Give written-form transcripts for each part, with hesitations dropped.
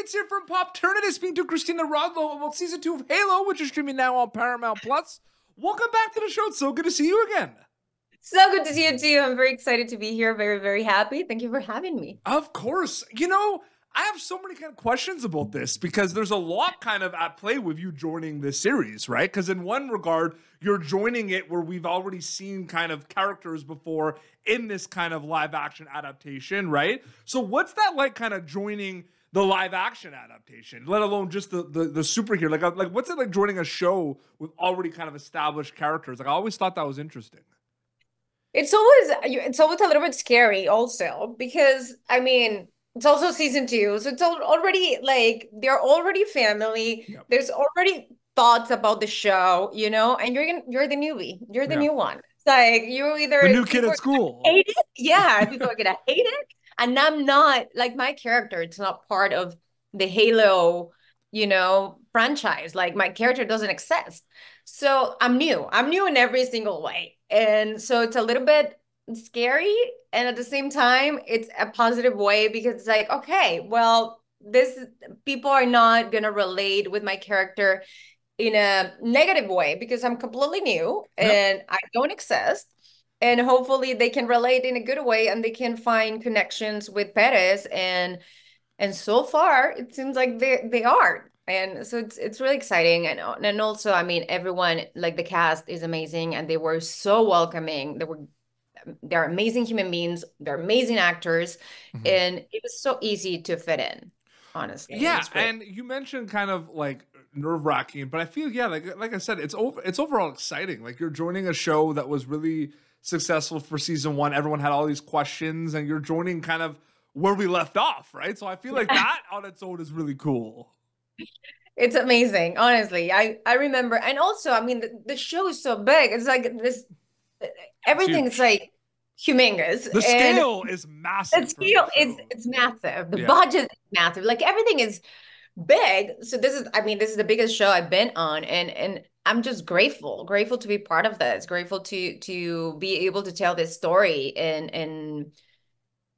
Vince here from Pop Turnitin, speaking to Cristina Rodlo about season 2 of Halo, which is streaming now on Paramount Plus. Welcome back to the show. It's so good to see you again. So good to see you too. I'm very excited to be here. Very, very happy. Thank you for having me. Of course. You know, I have so many kind of questions about this because there's a lot kind of at play with you joining this series, right? Because in one regard, you're joining it where we've already seen kind of characters before in this kind of live action adaptation, right? So what's that like kind of joining the live action adaptation, let alone just the superhero? Like what's it like joining a show with already kind of established characters? Like I always thought that was interesting. It's always a little bit scary also because I mean it's also season 2, so it's already like they're already family. Yep. There's already thoughts about the show, and you're the newbie. You're the new one. It's like you either the new kid people at school. hate it, yeah, people are gonna hate it, and I'm not like my character. It's not part of the Halo, franchise. Like my character doesn't exist. So I'm new. I'm new in every single way. And so it's a little bit scary. And at the same time, it's a positive way because it's like, okay, well, this people are not gonna relate with my character in a negative way because I'm completely new and I don't exist. And hopefully they can relate in a good way and they can find connections with Perez and so far it seems like they are. And so it's really exciting. And also, I mean, everyone, like the cast is amazing and they were so welcoming. They're amazing human beings, they're amazing actors, and it was so easy to fit in, honestly. Yeah, and you mentioned kind of like nerve-wracking, but I feel like I said, it's overall exciting. Like you're joining a show that was really successful for season 1. Everyone had all these questions, and you're joining kind of where we left off, right? So I feel like that on its own is really cool. It's amazing, honestly. I remember, and also, I mean, the show is so big. It's like this, everything's like humongous. The scale is massive. The scale is it's massive. The budget is massive. Like everything is big. So this is the biggest show I've been on, and I'm just grateful to be part of this. Grateful to be able to tell this story and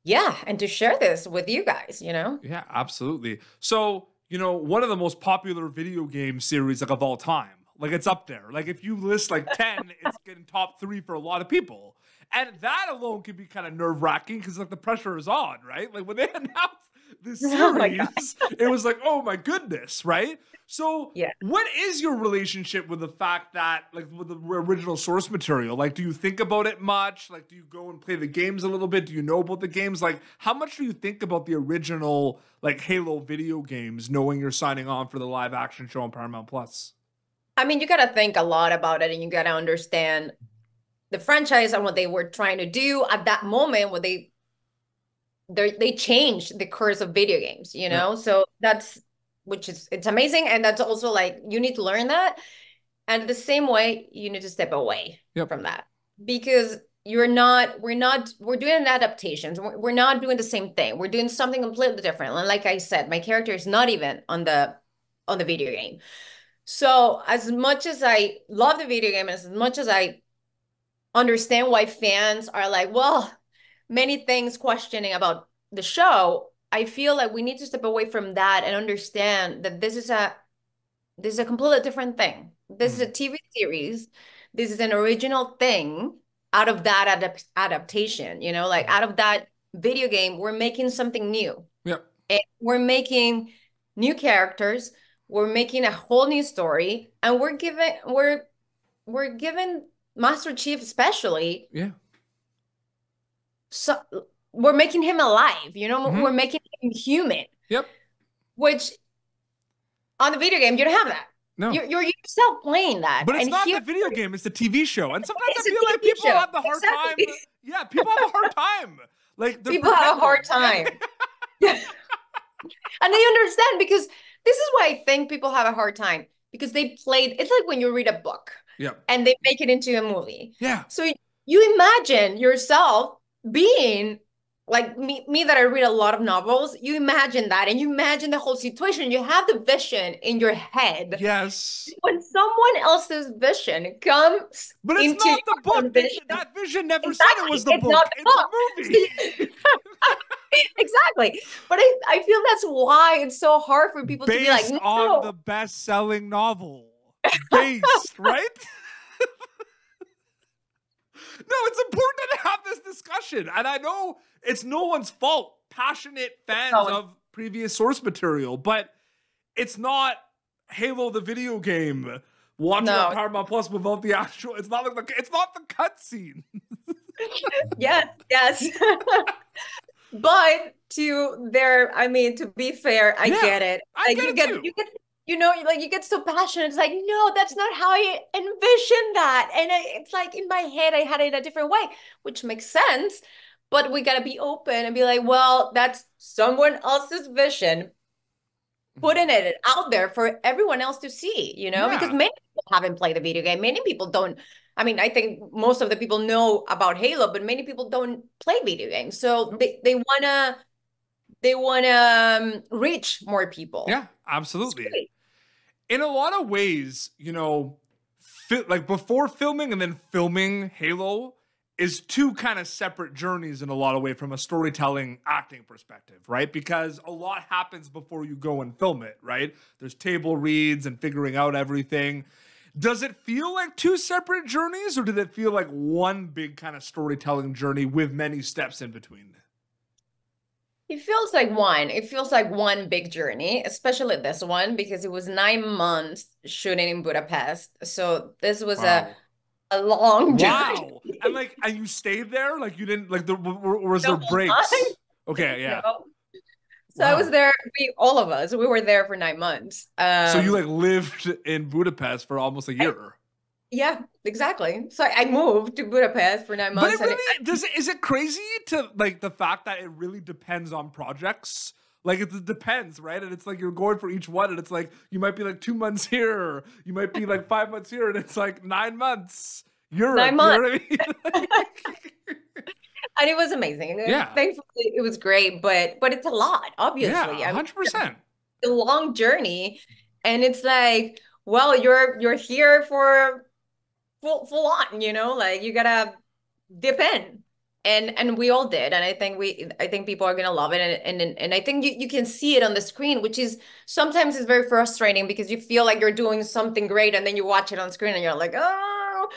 yeah, and to share this with you guys. Yeah, absolutely. So one of the most popular video game series like of all time. Like it's up there. Like if you list like 10, it's getting top 3 for a lot of people. And that alone can be kind of nerve-wracking because like the pressure is on, right? Like when they announced this series, it was like, oh my goodness, right? So what is your relationship with the fact that like with the original source material? Like do you think about it much? Like do you go and play the games a little bit? Do you know about the games? Like how much do you think about the original like Halo video games knowing you're signing on for the live action show on Paramount Plus? I mean, you got to think a lot about it and you got to understand the franchise and what they were trying to do at that moment when they changed the course of video games, So it's amazing. And that's also like, you need to learn that. And the same way, you need to step away from that because we're doing adaptations. We're not doing the same thing. We're doing something completely different. And like I said, my character is not even on the video game. So as much as I love the video game, as much as I understand why fans are like, well, many things questioning about the show, I feel like we need to step away from that and understand that this is a completely different thing. This is a TV series. This is an original thing out of that adaptation, like out of that video game, we're making something new. Yep. And we're making new characters. We're making a whole new story, and we're giving Master Chief especially. Yeah. So we're making him alive, we're making him human. Yep. Which on the video game, you don't have that. No. You're yourself playing that. But it's not the video game, it's the TV show. And sometimes I feel like people have the hard time. Yeah, people have a hard time. Like people have a hard time. And they understand because this is why I think people have a hard time because they played. It's like when you read a book and they make it into a movie. Yeah. So you imagine yourself being like me that I read a lot of novels, you imagine that and you imagine the whole situation. You have the vision in your head. Yes. When someone else's vision comes But it's into not the your book. vision, That vision never said it exactly, was the it's not book. the It's a book. movie. Exactly. But I feel that's why it's so hard for people to be like, Based on no. the best-selling novel. Based, right? No, it's important to have this discussion. And I know it's no one's fault, passionate fans of previous source material, but it's not Halo the video game watching on Paramount Plus without the actual, it's not like it's not the cutscene. Yes, yes. But to be fair, I get it. I Like get it too. like you get so passionate. It's like, no, that's not how I envisioned that. And it's like in my head, I had it a different way, which makes sense. But we gotta be open and be like, well, that's someone else's vision, putting it out there for everyone else to see, because many people haven't played the video game. Many people don't. I mean, I think most of the people know about Halo, but many people don't play video games. So they wanna reach more people. Yeah, absolutely. In a lot of ways, like before filming and then filming Halo is two kind of separate journeys in a lot of ways from a storytelling acting perspective, right? Because a lot happens before you go and film it, right? There's table reads and figuring out everything. Does it feel like two separate journeys, or did it feel like one big kind of storytelling journey with many steps in between? It feels like one. It feels like one big journey, especially this one, because it was 9 months shooting in Budapest. So this was a long journey. And you stayed there? Like you didn't like was The there whole breaks? time? Okay, yeah. No. So I was there, all of us, we were there for 9 months. So you like lived in Budapest for almost a year. Yeah, exactly. So I moved to Budapest for 9 months. But it really is it crazy to like the fact that it really depends on projects? Like it depends, right? And it's like you're going for each one, and it's like you might be like 2 months here, you might be like 5 months here, and it's like 9 months. Europe, 9 months. You know what I mean? And it was amazing. Yeah. Thankfully, it was great, but it's a lot, obviously. Yeah, 100%. A long journey, and it's like, well, you're here for full on, like you gotta dip in, and we all did, and I think people are gonna love it, and I think you can see it on the screen, which is sometimes is very frustrating because you feel like you're doing something great, and then you watch it on screen and you're like, oh.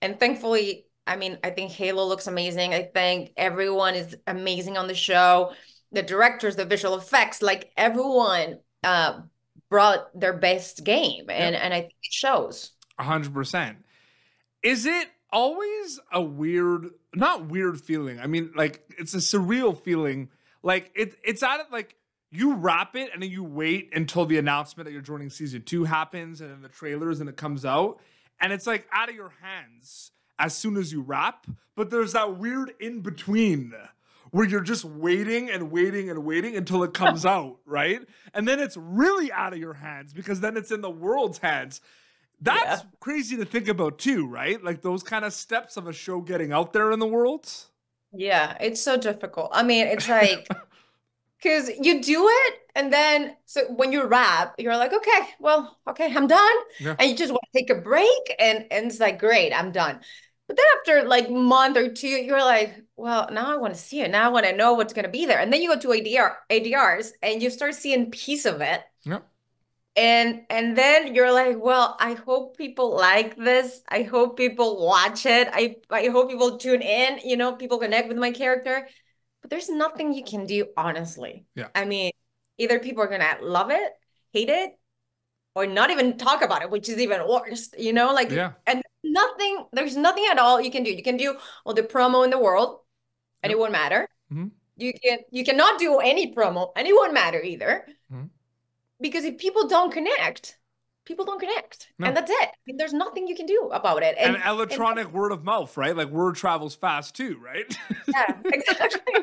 And thankfully, I mean, I think Halo looks amazing. I think everyone is amazing on the show. The directors, the visual effects, like everyone brought their best game, and I think it shows. 100%. Is it always a not weird feeling? I mean, like it's a surreal feeling. Like it's at it like you wrap it and then you wait until the announcement that you're joining season 2 happens, and then the trailers and it comes out, and it's like out of your hands as soon as you wrap. But there's that weird in between where you're just waiting and waiting and waiting until it comes out, right? And then it's really out of your hands because then it's in the world's hands. That's crazy to think about too, right? Like those kind of steps of a show getting out there in the world. Yeah, it's so difficult. I mean, it's like, because you do it, and then so when you wrap, you're like, okay, I'm done. Yeah. And you just want to take a break, and it's like, great, I'm done. But then after like month or two, you're like, well, now I want to see it. Now I want to know what's going to be there. And then you go to ADRs and you start seeing piece of it. Yep. And then you're like, well, I hope people like this. I hope people watch it. I hope people tune in, people connect with my character. But there's nothing you can do, honestly. Yeah. I mean, either people are gonna love it, hate it, or not even talk about it, which is even worse, and there's nothing at all you can do. You can do all the promo in the world, and it won't matter. Mm-hmm. You cannot do any promo, and it won't matter either. Mm-hmm. Because if people don't connect, and that's it. I mean, there's nothing you can do about it. And electronic word of mouth, right? Like word travels fast too, right? Yeah, exactly.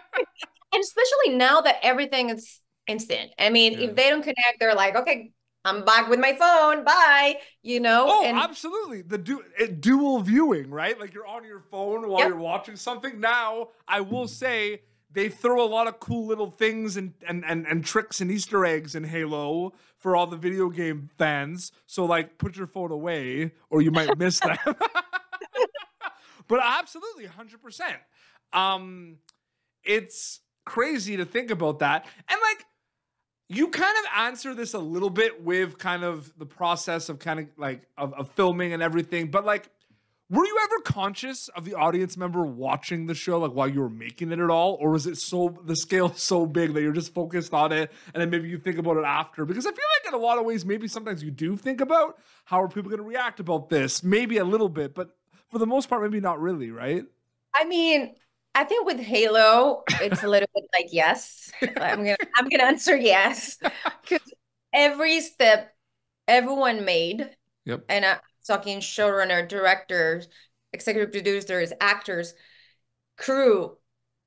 And especially now that everything is instant. I mean, if they don't connect, they're like, okay, I'm back with my phone. Bye. Oh, absolutely. The dual viewing, right? Like you're on your phone while you're watching something. Now, I will say they throw a lot of cool little things and tricks and Easter eggs in Halo for all the video game fans. So like put your phone away or you might miss them. But absolutely 100%. It's crazy to think about that. And like you kind of answer this a little bit with kind of the process of kind of like of filming and everything, but like were you ever conscious of the audience member watching the show, like while you were making it at all? Or was it the scale so big that you're just focused on it and then maybe you think about it after? Because I feel like in a lot of ways, maybe sometimes you do think about how are people going to react about this? Maybe a little bit, but for the most part, maybe not really, right? I mean, I think with Halo, it's a little bit like yes. I'm gonna answer yes. Because every step everyone made, and I'm talking showrunner, directors, executive producers, actors, crew,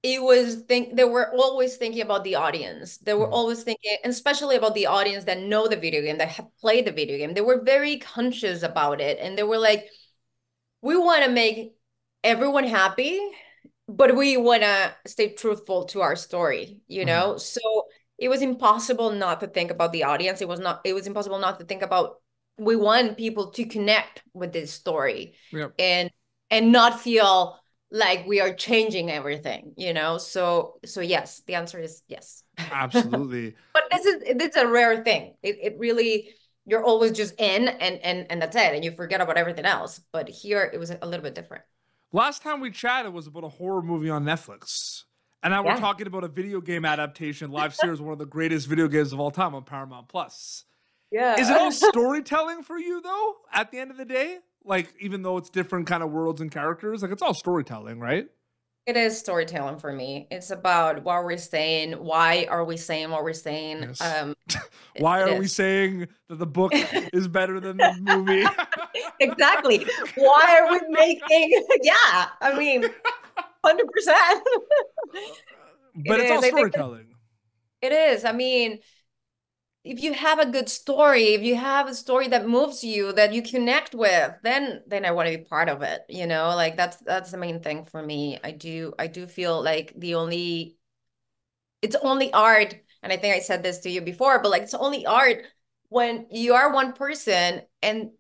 they were always thinking about the audience. They were always thinking, and especially about the audience that know the video game, that have played the video game. They were very conscious about it. And they were like, we want to make everyone happy, but we want to stay truthful to our story, you know? So it was impossible not to think about the audience. It was impossible not to think about, we want people to connect with this story and not feel like we are changing everything, you know? So yes, the answer is yes. Absolutely. But it's a rare thing. It really, you're always just in and that's it. And you forget about everything else. But here it was a little bit different. Last time we chatted was about a horror movie on Netflix. And now we're talking about a video game adaptation, live series, one of the greatest video games of all time on Paramount Plus. Yeah. Is it all storytelling for you, though, at the end of the day? Like, even though it's different kind of worlds and characters, like, it's all storytelling, right? It is storytelling for me. It's about what we're saying. Why are we saying what we're saying? Yes. Why are we saying that the book is better than the movie? Exactly. Why are we making? Yeah, I mean, 100%. But it's all storytelling. It is. I mean, if you have a good story, if you have a story that moves you, that you connect with, then I want to be part of it. You know, like that's the main thing for me. I do feel like it's only art, and I think I said this to you before, but like it's only art when you are one person and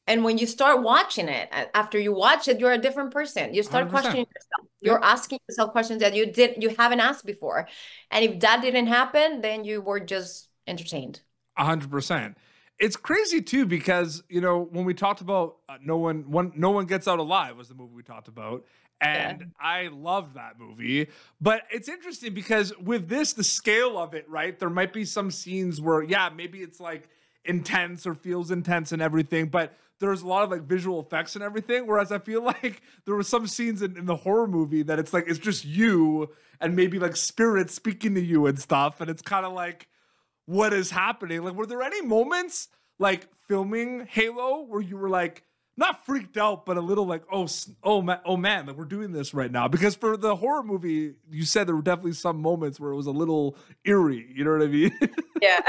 when you start watching it, after you watch it, you're a different person. You start 100%. questioning yourself. You're asking yourself questions that you haven't asked before. And if that didn't happen, then you were just entertained. 100%. It's crazy too, because, you know, when we talked about No One Gets Out Alive was the movie we talked about. And I love that movie. But it's interesting because with this, the scale of it, right? There might be some scenes where, maybe it's like intense or feels intense and everything, but there's a lot of like visual effects and everything. Whereas I feel like there were some scenes in the horror movie that it's like, it's just you and maybe like spirits speaking to you and stuff. And it's kind of like, what is happening? Like, were there any moments like filming Halo where you were like, not freaked out, but a little like, oh man, like we're doing this right now? Because for the horror movie, you said there were definitely some moments where it was a little eerie. You know what I mean? Yeah.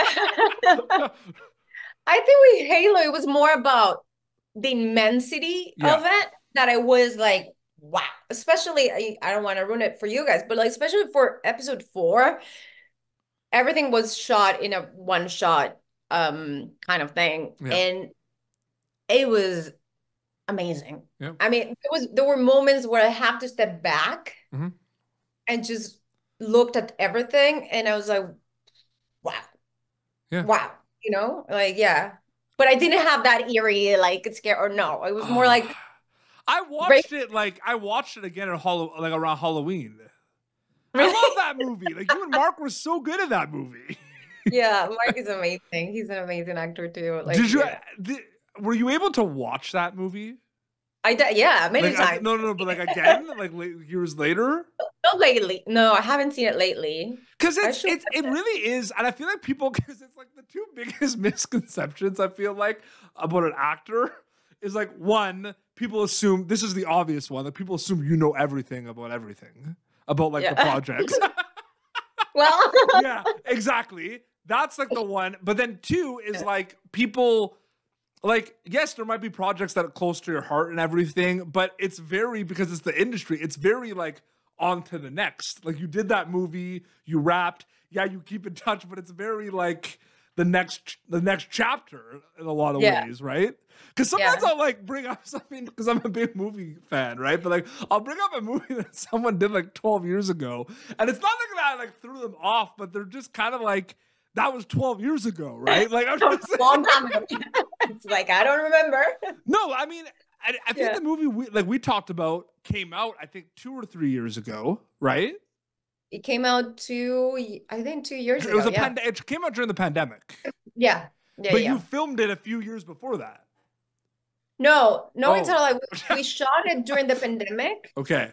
I think with Halo, it was more about the immensity of it, that I was like, wow. Especially, I don't want to ruin it for you guys, but like, especially for episode 4, everything was shot in a one shot kind of thing. And it was amazing. I mean, there were moments where I have to step back and just looked at everything, and I was like, wow. Wow. You know, like, but I didn't have that eerie, like, scare, or no. It was more like, I watched it again at around Halloween. I love that movie. Like, you and Mark were so good at that movie. Yeah, Mark is amazing. He's an amazing actor too. Like, were you able to watch that movie? I did, many times. No, but like again, like years later. Not lately. No, I haven't seen it lately. Because it really is, and I feel like people, because it's like the two biggest misconceptions I feel like about an actor is like, one, people assume, this is the obvious one, that people assume you know everything about like the projects. Well, yeah, exactly. That's like the one. But then 2 is like people. Like, yes, there might be projects that are close to your heart and everything, but it's very, because it's the industry, it's very like on to the next. Like you did that movie, you wrapped, yeah, you keep in touch, but it's very like the next chapter in a lot of ways, right? Because sometimes I'll like bring up something because I'm a big movie fan, right? But like I'll bring up a movie that someone did like 12 years ago, and it's not like that I like threw them off, but they're just kind of like that was 12 years ago, right? Like I'm just a long time ago. It's like I don't remember. No, I mean I think the movie we talked about came out I think 2 or 3 years ago, right? It came out 2 years ago. It was it came out during the pandemic. Yeah. But you filmed it a few years before that. No, it's not like we shot it during the pandemic. Okay.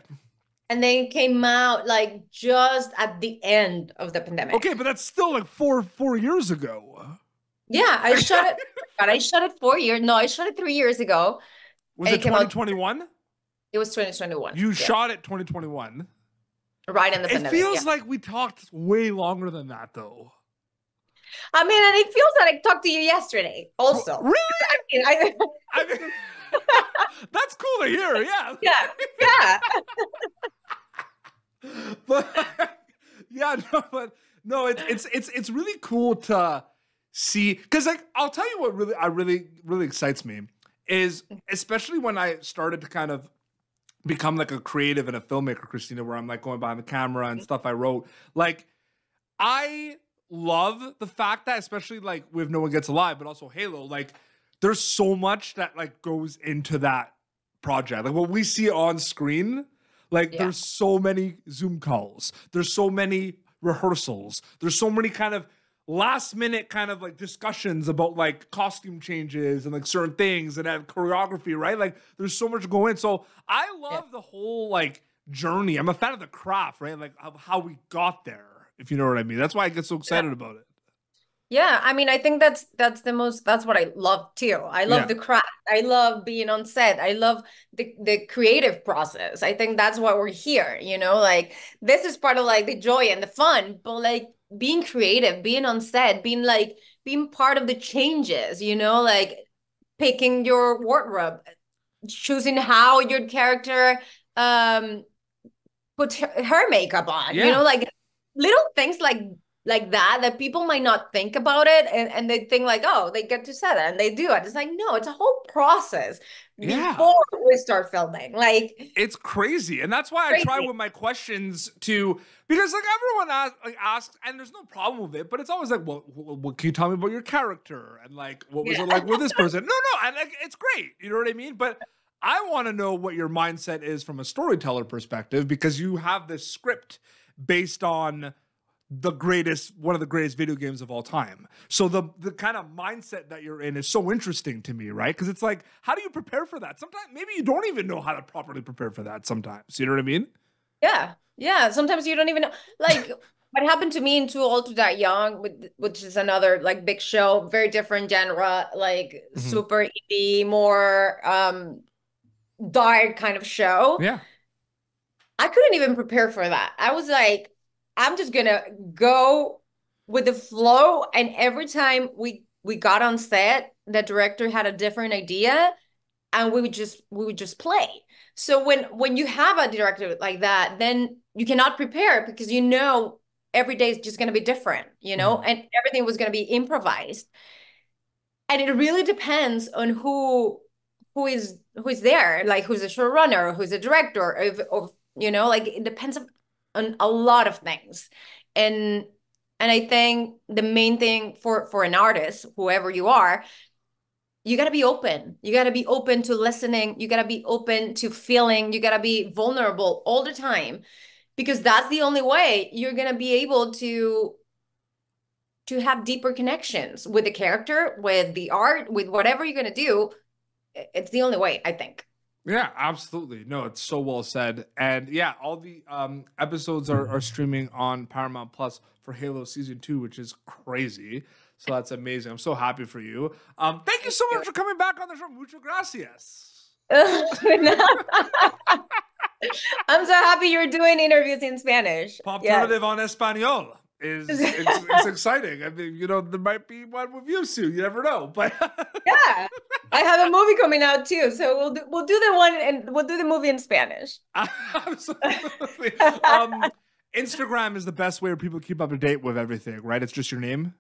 And then it came out like just at the end of the pandemic. Okay, but that's still like four years ago. Yeah, I shot it. God, I shot it 4 years. No, I shot it 3 years ago. Was it 2021? It was 2021. You shot it 2021. Right in the pandemic. It feels like we talked way longer than that, though. I mean, and it feels like I talked to you yesterday, also. Really? I mean, that's cool to hear. Yeah. Yeah. But it's really cool to see because like I'll tell you what really excites me is especially when I started to kind of become like a creative and a filmmaker, Cristina, where I'm like going behind the camera and stuff I wrote. Like I love the fact that especially like with No One Gets Alive, but also Halo, like there's so much that like goes into that project. Like what we see on screen, like there's so many Zoom calls, there's so many rehearsals, there's so many kind of last minute kind of like discussions about like costume changes and like certain things and choreography, right? Like there's so much going in. So I love the whole like journey. I'm a fan of the craft, right? Like of how we got there, if you know what I mean. That's why I get so excited about it. Yeah, I mean, I think that's what I love too. I love the craft. I love being on set. I love the creative process. I think that's why we're here, you know, like this is part of like the joy and the fun, but like being creative, being on set, being part of the changes, you know, like picking your wardrobe, choosing how your character put her makeup on, you know, like little things like that people might not think about it and they think like, oh, they get to set it and they do it. It's like, no, it's a whole process before we start filming. Like it's crazy. And that's why I try with my questions to, because like everyone asks, and there's no problem with it, but it's always like, well, what can you tell me about your character? And like, what was it like with this person? No, and like, it's great. You know what I mean? But I want to know what your mindset is from a storyteller perspective, because you have this script based on one of the greatest video games of all time. So the kind of mindset that you're in is so interesting to me, right? Because it's like, how do you prepare for that? Sometimes maybe you don't even know how to properly prepare for that sometimes. You know what I mean? Yeah. Sometimes you don't even know. Like what happened to me in Too Old to Die Young, which is another like big show, very different genre, like super indie, more dark kind of show. Yeah. I couldn't even prepare for that. I was like, I'm just gonna go with the flow. And every time we got on set, the director had a different idea, and we would just play. So when you have a director like that, then you cannot prepare because you know every day is just gonna be different, you know, and everything was gonna be improvised. And it really depends on who is there, like who's a showrunner, who's a director, or you know, like it depends on a lot of things. And I think the main thing for an artist, whoever you are, you got to be open. You got to be open to listening. You got to be open to feeling. You got to be vulnerable all the time, because that's the only way you're going to be able to have deeper connections with the character, with the art, with whatever you're going to do. It's the only way, I think. Yeah, absolutely. No, it's so well said. And yeah, all the episodes are streaming on Paramount Plus for Halo Season 2, which is crazy. So that's amazing. I'm so happy for you. Thank you so much for coming back on the show. Muchas gracias. I'm so happy you're doing interviews in Spanish. Pop en español. it's exciting. I mean, you know, there might be one with you soon. You never know. But yeah, I have a movie coming out too, so we'll do the one and we'll do the movie in Spanish. Absolutely. Instagram is the best way where people keep up to date with everything, right? It's just your name.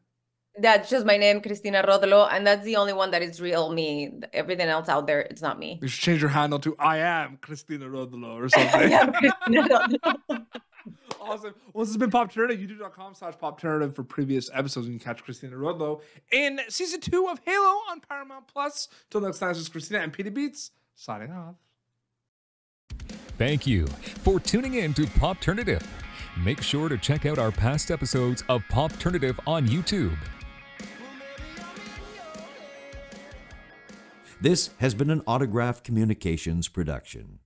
That's just my name, Cristina Rodlo, and that's the only one that is real me. Everything else out there, it's not me. You should change your handle to I am Cristina Rodlo or something. Yeah, Cristina Rodlo. Awesome. Well, this has been Popternative. YouTube.com/Popternative for previous episodes. You can catch Cristina Rodlo in season 2 of Halo on Paramount Plus. Till next time, this is Cristina and Peter Beats signing off. Thank you for tuning in to Popternative. Make sure to check out our past episodes of Popternative on YouTube. This has been an Autograph Communications production.